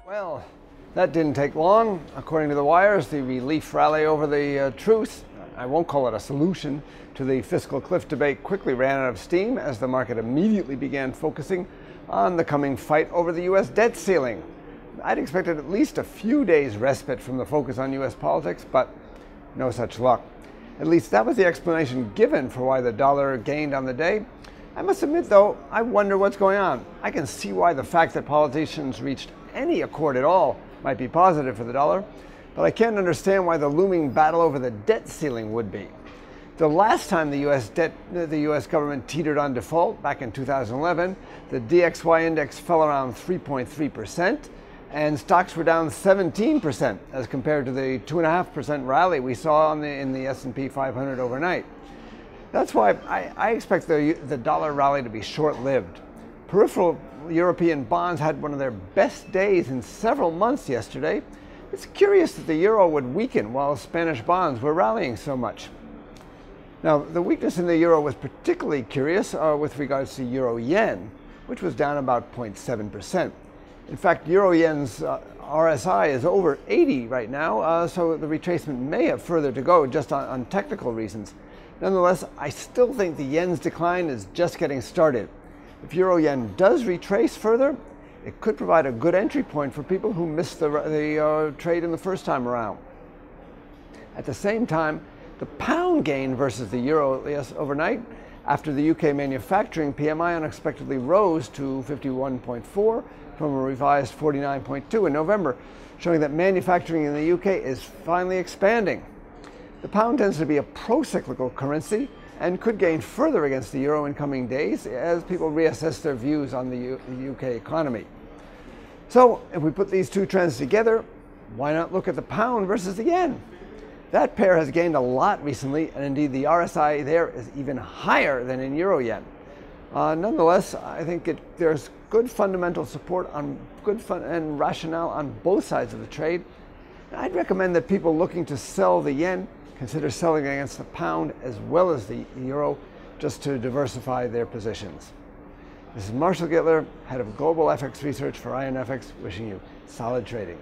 Well, that didn't take long. According to the wires, the relief rally over the truth, I won't call it a solution, to the fiscal cliff debate quickly ran out of steam as the market immediately began focusing on the coming fight over the U.S. debt ceiling. I'd expected at least a few days respite from the focus on U.S. politics, but no such luck. At least that was the explanation given for why the dollar gained on the day. I must admit, though, I wonder what's going on. I can see why the fact that politicians reached any accord at all might be positive for the dollar, but I can't understand why the looming battle over the debt ceiling would be. The last time the U.S. government teetered on default, back in 2011, the DXY index fell around 3.3%, and stocks were down 17% as compared to the 2.5% rally we saw in the S&P 500 overnight. That's why I expect the dollar rally to be short-lived. Peripheral European bonds had one of their best days in several months yesterday. It's curious that the euro would weaken while Spanish bonds were rallying so much. Now, the weakness in the euro was particularly curious with regards to euro-yen, which was down about 0.7%. In fact, euro-yen's RSI is over 80 right now, so the retracement may have further to go just on technical reasons. Nonetheless, I still think the yen's decline is just getting started. If euro-yen does retrace further, it could provide a good entry point for people who missed the trade in the first time around. At the same time, the pound gained versus the euro overnight after the UK manufacturing PMI unexpectedly rose to 51.4 from a revised 49.2 in November, showing that manufacturing in the UK is finally expanding. The pound tends to be a pro-cyclical currency and could gain further against the euro in coming days as people reassess their views on the UK economy. So if we put these two trends together, why not look at the pound versus the yen? That pair has gained a lot recently, and indeed the RSI there is even higher than in euro-yen. Nonetheless, I think there's good fundamental support and rationale on both sides of the trade. I'd recommend that people looking to sell the yen consider selling against the pound as well as the euro, just to diversify their positions. This is Marshall Gittler, head of Global FX Research for IronFX, wishing you solid trading.